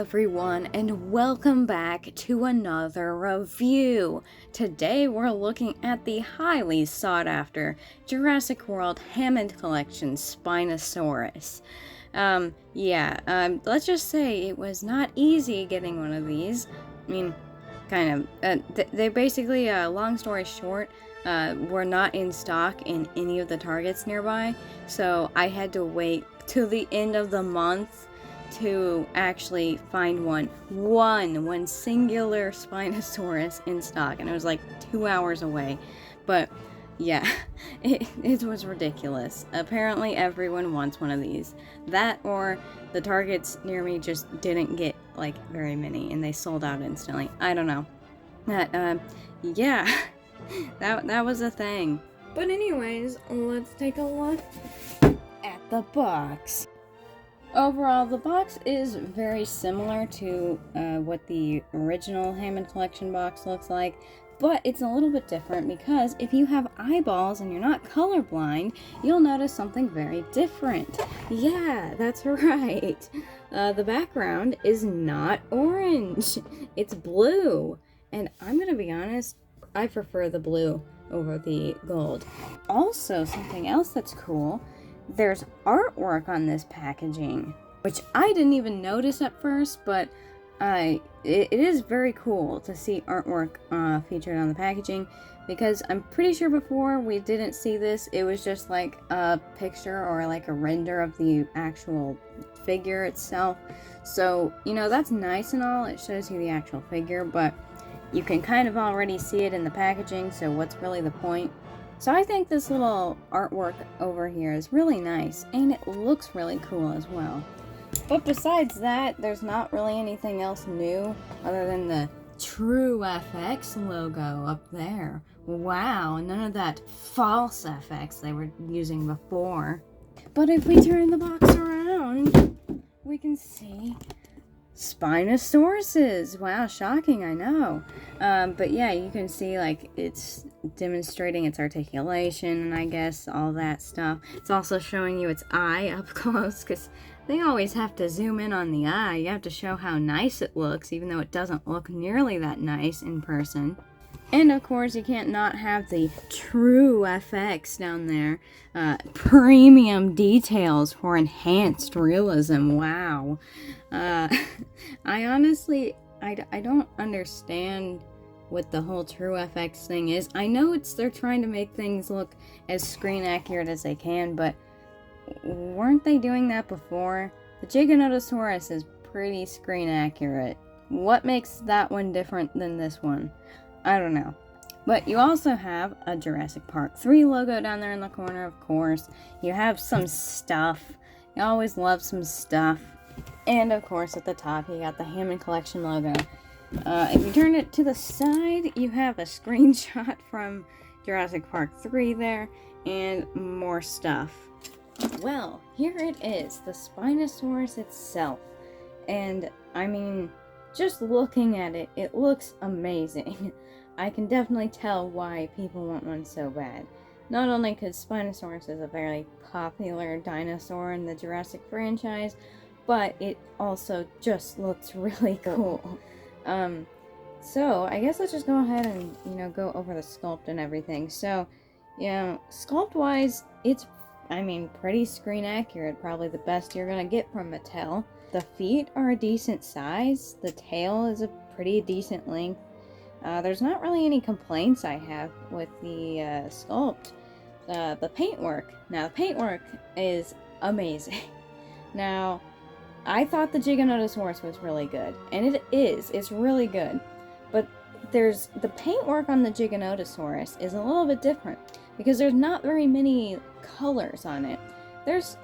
everyone, and welcome back to another review. Today we're looking at the highly sought after Jurassic World Hammond Collection Spinosaurus. Let's just say it was not easy getting one of these. I mean, kind of. They basically, long story short, were not in stock in any of the Targets nearby, so I had to wait till the end of the month to actually find one singular Spinosaurus in stock, and it was like 2 hours away. But yeah, it was ridiculous. Apparently everyone wants one of these. That or the Targets near me just didn't get like very many and they sold out instantly. I don't know. Yeah, that was a thing. But anyways, let's take a look at the box. Overall, the box is very similar to what the original Hammond Collection box looks like, but it's a little bit different because if you have eyeballs and you're not colorblind, you'll notice something very different. Yeah, that's right. The background is not orange. It's blue. And I'm gonna be honest, I prefer the blue over the gold. Also, something else that's cool, there's artwork on this packaging, which I didn't even notice at first, but it is very cool to see artwork featured on the packaging, because I'm pretty sure before we didn't see this. It was just like a picture or like a render of the actual figure itself. So, you know, that's nice and all. It shows you the actual figure, but you can kind of already see it in the packaging, so what's really the point? So I think this little artwork over here is really nice, and it looks really cool as well. But besides that, there's not really anything else new other than the True FX logo up there. Wow, none of that false FX they were using before. But if we turn the box around, we can see Spinosauruses. Wow, shocking, I know. But yeah, you can see like it's demonstrating its articulation and I guess all that stuff. It's also showing you its eye up close, because they always have to zoom in on the eye. You have to show how nice it looks, even though it doesn't look nearly that nice in person. And of course, you can't not have the True FX down there. Premium details for enhanced realism. Wow. I honestly, I don't understand what the whole True FX thing is. I know they're trying to make things look as screen accurate as they can, but weren't they doing that before? The Giganotosaurus is pretty screen accurate. What makes that one different than this one? I don't know. But you also have a Jurassic Park 3 logo down there in the corner, of course. You have some stuff. You always love some stuff. And of course, at the top, you got the Hammond Collection logo. If you turn it to the side, you have a screenshot from Jurassic Park 3 there, and more stuff. Well, here it is, the Spinosaurus itself. And, I mean, just looking at it, it looks amazing. I can definitely tell why people want one so bad. Not only because Spinosaurus is a very popular dinosaur in the Jurassic franchise, but it also just looks really cool. So I guess let's just go ahead and, go over the sculpt and everything. So, sculpt-wise, it's, pretty screen accurate. Probably the best you're gonna get from Mattel. The feet are a decent size. The tail is a pretty decent length. There's not really any complaints I have with the sculpt. The paintwork. Now, the paintwork is amazing. Now, I thought the Giganotosaurus was really good, and it is. It's really good. But the paintwork on the Giganotosaurus is a little bit different, because there's not very many colors on it. There's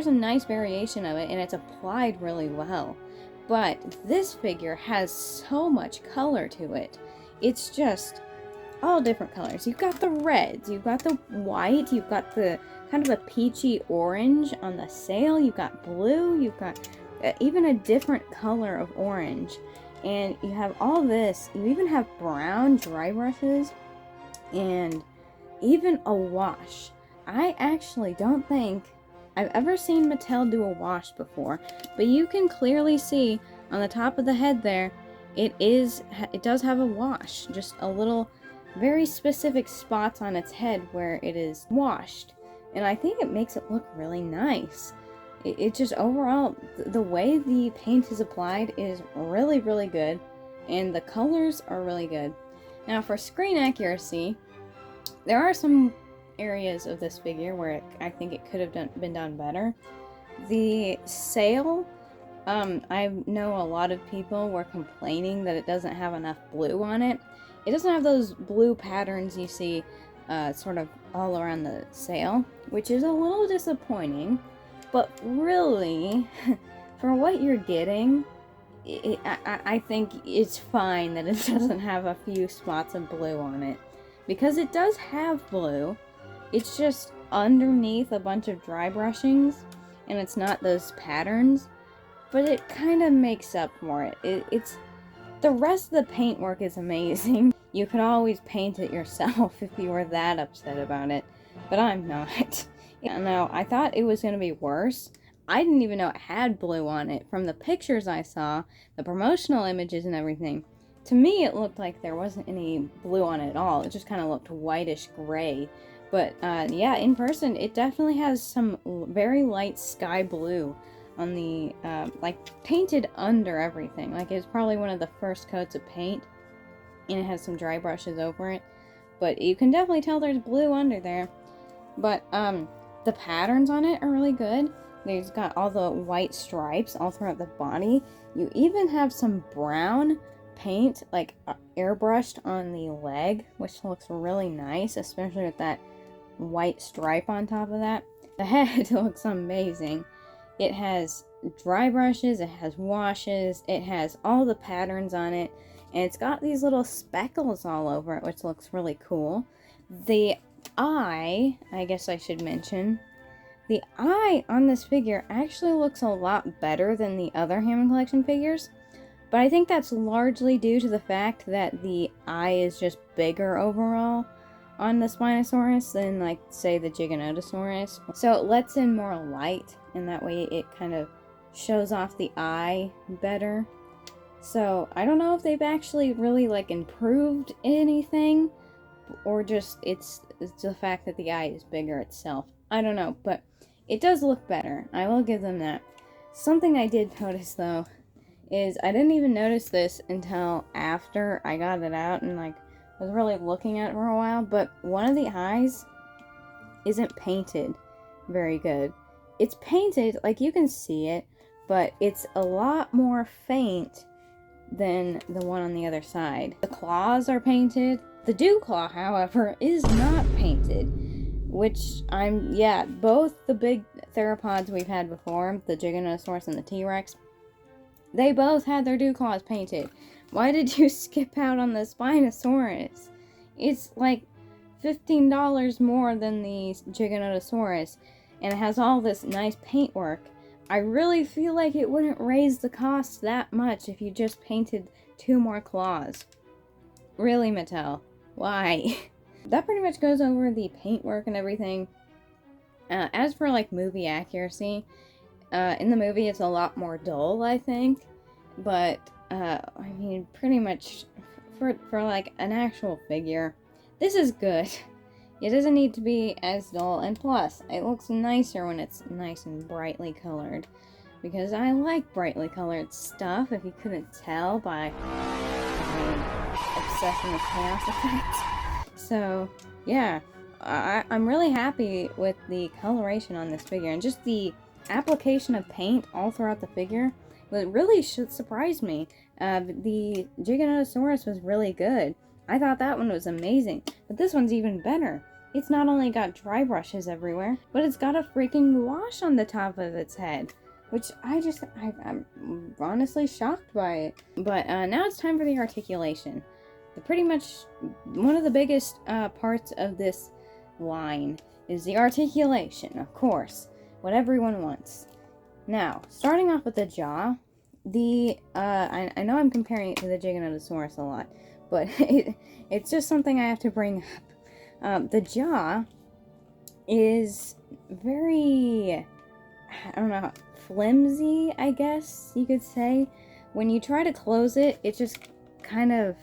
a nice variation of it, and it's applied really well. But this figure has so much color to it. It's just all different colors. You've got the reds, you've got the white, you've got the kind of a peachy orange on the sail, you've got blue, you've got even a different color of orange. And you have all this. You even have brown dry brushes and even a wash. I actually don't think I've ever seen Mattel do a wash before, but you can clearly see on the top of the head there, it does have a wash, just a little very specific spots on its head where it is washed, and I think it makes it look really nice. It just overall, the way the paint is applied is really, really good, and the colors are really good. Now for screen accuracy, there are some areas of this figure where I think it could have been done better. The sail, I know a lot of people were complaining that it doesn't have enough blue on it. It doesn't have those blue patterns you see sort of all around the sail, which is a little disappointing, but really, for what you're getting, I think it's fine that it doesn't have a few spots of blue on it. Because it does have blue, it's just underneath a bunch of dry brushings, and it's not those patterns, but it kind of makes up for it. It's the rest of the paintwork is amazing. You could always paint it yourself if you were that upset about it, but I'm not. No, I thought it was going to be worse. I didn't even know it had blue on it. From the pictures I saw, the promotional images and everything, to me it looked like there wasn't any blue on it at all. It just kind of looked whitish gray. But yeah, in person, it definitely has some very light sky blue on the, like, painted under everything. Like, it's probably one of the first coats of paint, and it has some dry brushes over it. But you can definitely tell there's blue under there. But the patterns on it are really good. There's got all the white stripes all throughout the body. You even have some brown paint, like, airbrushed on the leg, which looks really nice, especially with that white stripe on top of that. The head looks amazing. It has dry brushes, it has washes, it has all the patterns on it, and it's got these little speckles all over it, which looks really cool. The eye, I guess I should mention, the eye on this figure actually looks a lot better than the other Hammond Collection figures, but I think that's largely due to the fact that the eye is just bigger overall on the Spinosaurus than, like, say, the Giganotosaurus. So it lets in more light, and that way it kind of shows off the eye better. So I don't know if they've actually really, like, improved anything, or just it's the fact that the eye is bigger itself. I don't know, but it does look better. I will give them that. Something I did notice, though, is I didn't even notice this until after I got it out and, like, was really looking at it for a while, but one of the eyes isn't painted very good. It's painted, like, you can see it, but it's a lot more faint than the one on the other side. The claws are painted. The dew claw, however, is not painted, which both the big theropods we've had before, the Giganotosaurus and the T-Rex, they both had their dew claws painted. Why did you skip out on the Spinosaurus? It's like $15 more than the Giganotosaurus, and it has all this nice paintwork. I really feel like it wouldn't raise the cost that much if you just painted 2 more claws. Really, Mattel? Why? That pretty much goes over the paintwork and everything. As for, like, movie accuracy, in the movie it's a lot more dull, I think. But, I mean, pretty much for like an actual figure, this is good. It doesn't need to be as dull, and plus, it looks nicer when it's nice and brightly colored. Because I like brightly colored stuff, if you couldn't tell by my obsession with chaos effects. So, yeah, I'm really happy with the coloration on this figure, and just the application of paint all throughout the figure. It really should surprise me. The Giganotosaurus was really good. I thought that one was amazing, but this one's even better. It's not only got dry brushes everywhere, but it's got a freaking wash on the top of its head, which I'm honestly shocked by it. But now it's time for the articulation. Pretty much one of the biggest parts of this line is the articulation, of course, what everyone wants. Now, starting off with the jaw, I know I'm comparing it to the Giganotosaurus a lot, but it's just something I have to bring up. The jaw is very, I don't know, flimsy, I guess you could say, when you try to close it, it just kind of,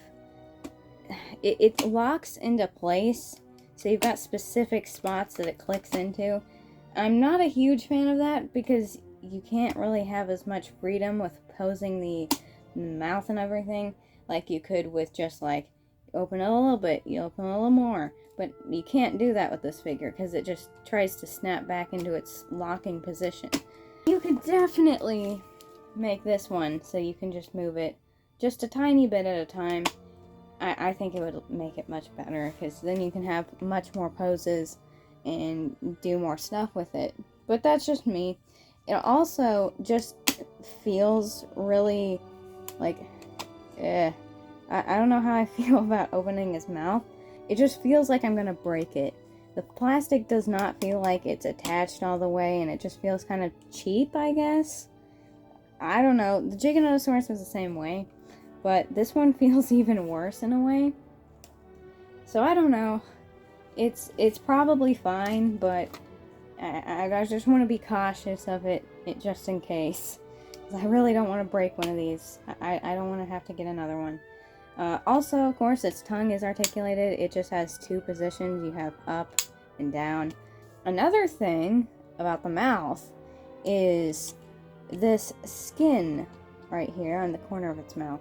it locks into place. So you've got specific spots that it clicks into. I'm not a huge fan of that because you can't really have as much freedom with posing the mouth and everything like you could with just like open it a little bit, you open it a little more. But you can't do that with this figure because it just tries to snap back into its locking position. You could definitely make this one so you can just move it just a tiny bit at a time. I think it would make it much better because then you can have much more poses and do more stuff with it. But that's just me. It also just feels really like, I don't know how I feel about opening his mouth. It just feels like I'm gonna break it. The plastic does not feel like it's attached all the way, and it just feels kind of cheap, I guess. I don't know. The Giganotosaurus was the same way, but this one feels even worse in a way. So I don't know. It's probably fine, but I just want to be cautious of it just in case. I really don't want to break one of these. I don't want to have to get another one. Also, of course, its tongue is articulated. It just has two positions. You have up and down. Another thing about the mouth is this skin right here on the corner of its mouth.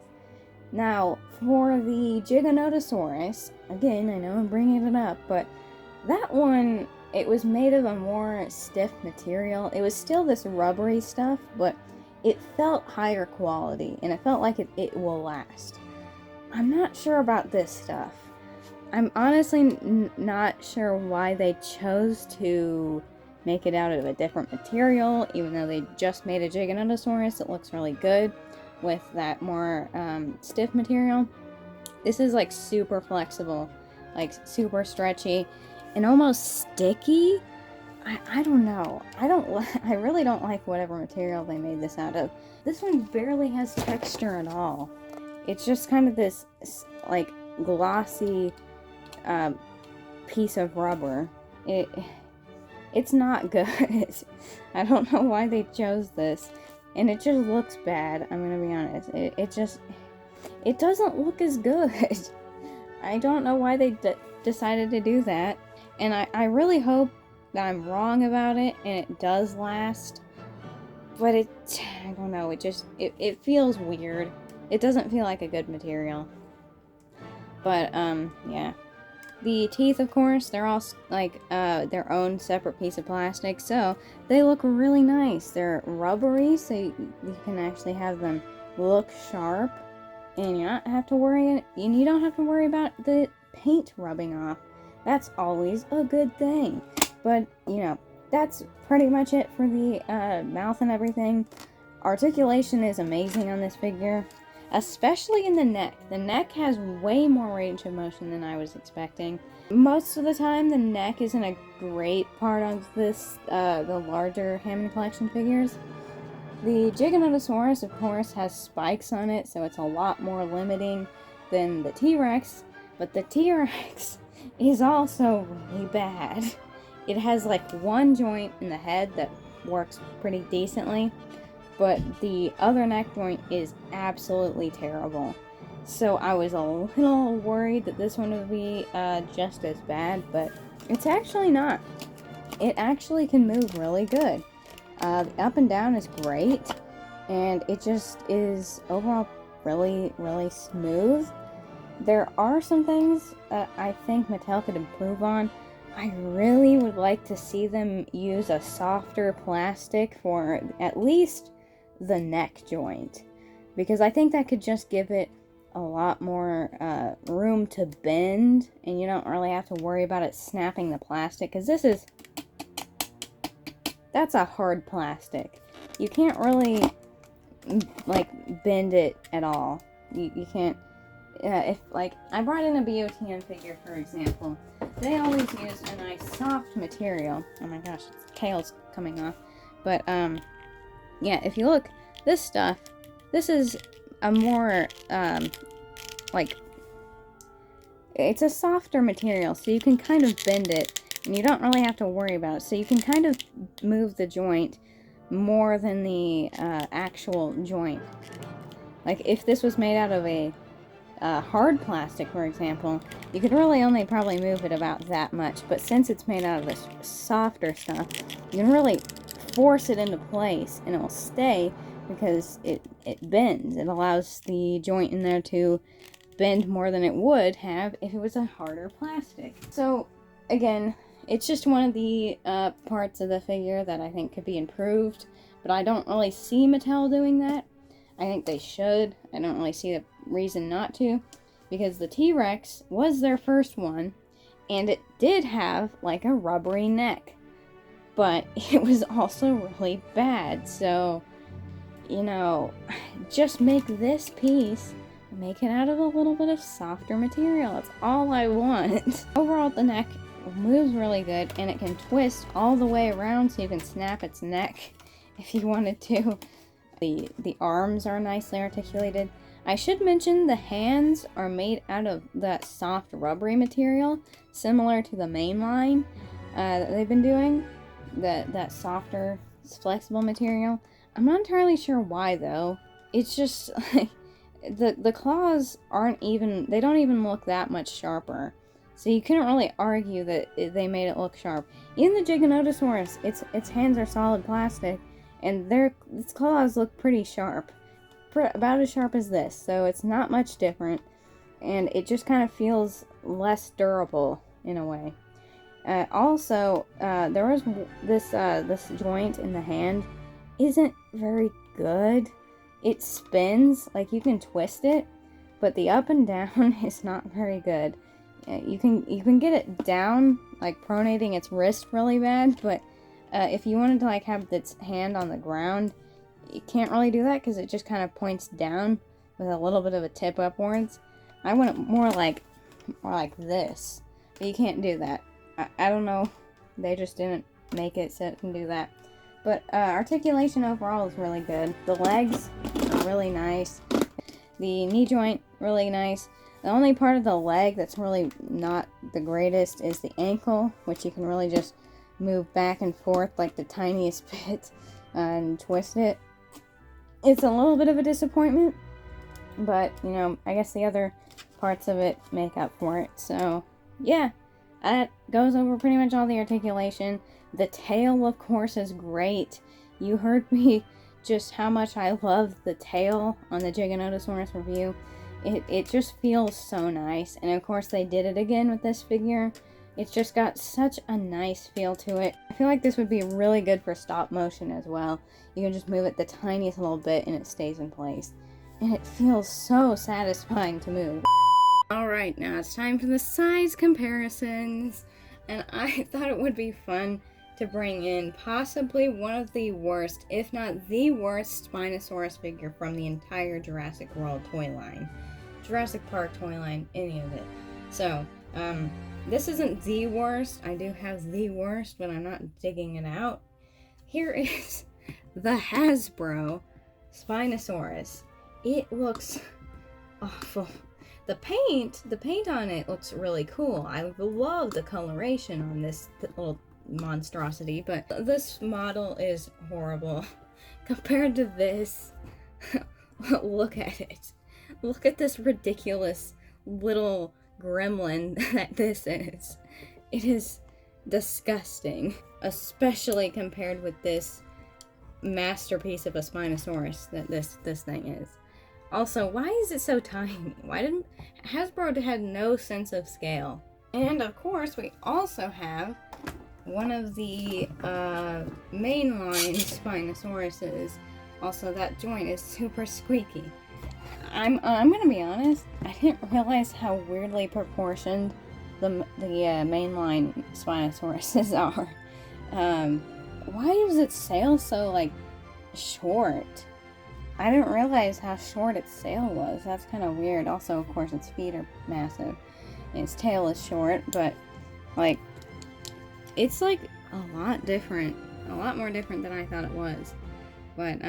Now, for the Giganotosaurus, again, I know I'm bringing it up, but that one, it was made of a more stiff material. It was still this rubbery stuff, but it felt higher quality, and it felt like it will last. I'm not sure about this stuff. I'm honestly not sure why they chose to make it out of a different material, even though they just made a Giganotosaurus. It looks really good with that more stiff material. This is like super flexible, like super stretchy, and almost sticky. I don't know. I really don't like whatever material they made this out of. This one barely has texture at all. It's just kind of this like glossy piece of rubber. It's not good. I don't know why they chose this, and it just looks bad. I'm gonna be honest. It doesn't look as good. I don't know why they decided to do that, and I really hope that I'm wrong about it and it does last. But I don't know. It feels weird. It doesn't feel like a good material. But, yeah. The teeth, of course, they're all, like, their own separate piece of plastic, so they look really nice. They're rubbery, so you can actually have them look sharp, and you don't have to worry about the paint rubbing off. That's always a good thing. But, you know, that's pretty much it for the mouth and everything. Articulation is amazing on this figure, especially in the neck. The neck has way more range of motion than I was expecting. Most of the time, the neck isn't a great part of this, the larger Hammond collection figures. The Giganotosaurus, of course, has spikes on it, so it's a lot more limiting than the T-Rex, but the T-Rex is also really bad. It has like one joint in the head that works pretty decently, but the other neck joint is absolutely terrible. So I was a little worried that this one would be just as bad, but it's actually not. It actually can move really good. The up and down is great, and it just is overall really, really smooth. There are some things that I think Mattel could improve on. I really would like to see them use a softer plastic for at least the neck joint, because I think that could just give it a lot more room to bend, and you don't really have to worry about it snapping the plastic, because that's a hard plastic. You can't really like bend it at all. You can't. If like I brought in a BOTM figure, for example, they always use a nice soft material. Oh my gosh, Kale's coming off. But yeah, if you look, this stuff, this is a more like, it's a softer material, so you can kind of bend it, and you don't really have to worry about it. So you can kind of move the joint more than the actual joint. Like, if this was made out of a hard plastic, for example, you could really only probably move it about that much. But since it's made out of this softer stuff, you can really force it into place and it will stay because it bends. It allows the joint in there to bend more than it would have if it was a harder plastic. So again, it's just one of the parts of the figure that I think could be improved, but I don't really see Mattel doing that. I think they should. I don't really see the reason not to, because the T-Rex was their first one, and it did have like a rubbery neck, but it was also really bad. So, you know, just make this piece, make it out of a little bit of softer material. That's all I want. Overall, the neck moves really good, and it can twist all the way around so you can snap its neck if you wanted to. The arms are nicely articulated. I should mention the hands are made out of that soft rubbery material, similar to the main line that they've been doing. That softer, flexible material. I'm not entirely sure why though. It's just like the claws they don't even look that much sharper. So you couldn't really argue that they made it look sharp. Even the Giganotosaurus, its hands are solid plastic, and its claws look pretty sharp. About as sharp as this, so it's not much different. And it just kind of feels less durable in a way. Also, there was this joint in the hand isn't very good. It spins, like you can twist it, but the up and down is not very good. You can get it down, like pronating its wrist really bad, but if you wanted to like have its hand on the ground, you can't really do that because it just kind of points down with a little bit of a tip upwards. I want it more like this, but you can't do that. I don't know, they just didn't make it so it can do that. But articulation overall is really good. The legs are really nice. The knee joint, really nice. The only part of the leg that's really not the greatest is the ankle, which you can really just move back and forth like the tiniest bit and twist it. It's a little bit of a disappointment, but, you know, I guess the other parts of it make up for it. So, yeah, that goes over pretty much all the articulation. The tail, of course, is great. You heard me just how much I love the tail on the Giganotosaurus review. It just feels so nice. And, of course, they did it again with this figure. It's just got such a nice feel to it. I feel like this would be really good for stop motion as well. You can just move it the tiniest little bit and it stays in place. And it feels so satisfying to move. Alright, now it's time for the size comparisons. And I thought it would be fun to bring in possibly one of the worst, if not the worst, Spinosaurus figure from the entire Jurassic World toy line. Jurassic Park toy line, any of it. So, this isn't the worst. I do have the worst, but I'm not digging it out. Here is the Hasbro Spinosaurus. It looks awful. The paint on it looks really cool. I love the coloration on this little monstrosity, but this model is horrible compared to this. Look at it. Look at this ridiculous little gremlin that this is. It is disgusting, especially compared with this masterpiece of a Spinosaurus that this thing is. Also, why is it so tiny? Why didn't Hasbro had no sense of scale? And of course, we also have one of the mainline Spinosauruses. Also, that joint is super squeaky. I'm gonna be honest, I didn't realize how weirdly proportioned the mainline Spinosauruses are. Why does its sail so, like, short? I didn't realize how short its sail was. That's kind of weird. Also, of course, its feet are massive. And its tail is short, but, like, it's, like, a lot different. A lot more different than I thought it was. But,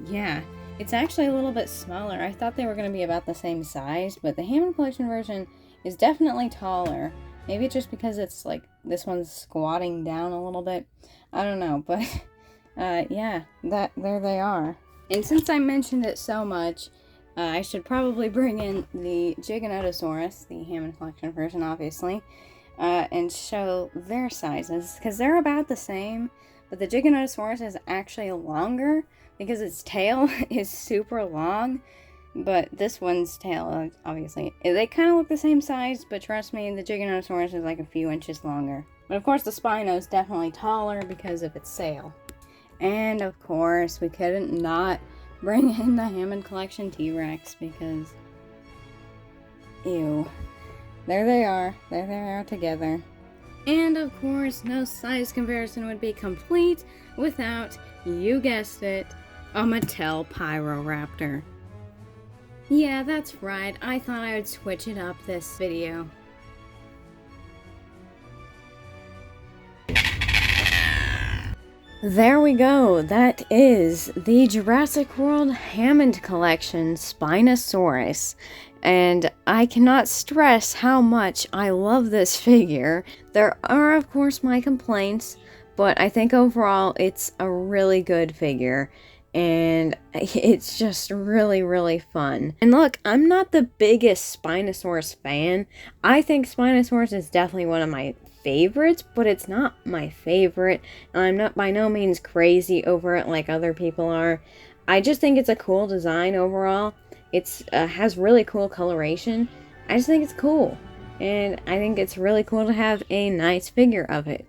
yeah. It's actually a little bit smaller. I thought they were going to be about the same size, but the Hammond Collection version is definitely taller. Maybe it's just because it's, like, this one's squatting down a little bit. I don't know, but, yeah, there they are. And since I mentioned it so much, I should probably bring in the Giganotosaurus, the Hammond collection version, obviously, and show their sizes, because they're about the same, but the Giganotosaurus is actually longer because its tail is super long, but this one's tail, obviously, they kind of look the same size, but trust me, the Giganotosaurus is like a few inches longer. But of course the Spino is definitely taller because of its sail. And of course, we couldn't not bring in the Hammond collection T-Rex because, ew. There they are together. And of course, no size comparison would be complete without, you guessed it, a Mattel Pyroraptor. Yeah, that's right, I thought I would switch it up this video. There we go, that is the Jurassic World Hammond Collection Spinosaurus. And I cannot stress how much I love this figure. There are, of course, my complaints, but I think overall it's a really good figure. And it's just really, really fun. And look, I'm not the biggest Spinosaurus fan. I think Spinosaurus is definitely one of my favorites, but it's not my favorite. And I'm not by no means crazy over it like other people are. I just think it's a cool design overall. It's has really cool coloration. I just think it's cool. And I think it's really cool to have a nice figure of it.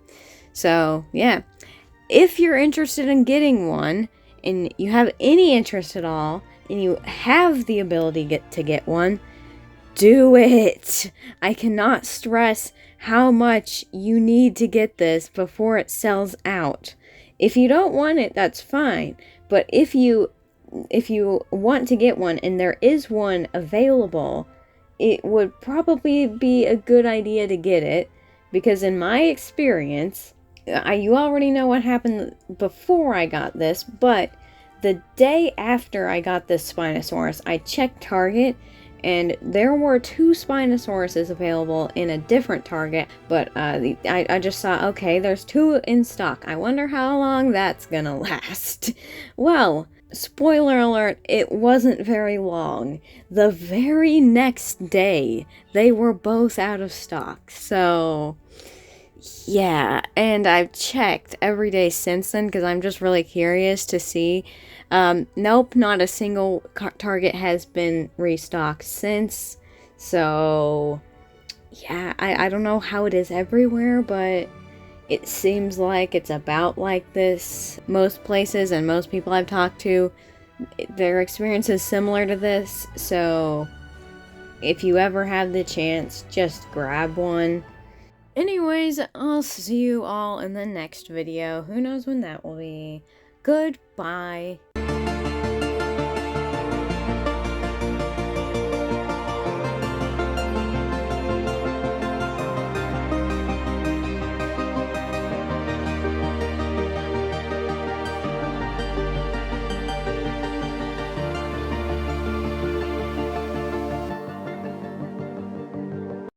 So, yeah. If you're interested in getting one, and you have any interest at all, and you have the ability to get one, do it! I cannot stress how much you need to get this before it sells out. If you don't want it, that's fine. But if you want to get one and there is one available, it would probably be a good idea to get it, because in my experience, you already know what happened before I got this, but the day after I got this Spinosaurus, I checked Target, and there were 2 Spinosauruses available in a different Target, but I just saw, okay, there's 2 in stock. I wonder how long that's gonna last. Well, spoiler alert, it wasn't very long. The very next day, they were both out of stock, so yeah, and I've checked every day since then because I'm just really curious to see. Nope, not a single Target has been restocked since. So, yeah, I don't know how it is everywhere, but it seems like it's about like this. Most places and most people I've talked to, their experience is similar to this. So, if you ever have the chance, just grab one. Anyways, I'll see you all in the next video. Who knows when that will be. Goodbye.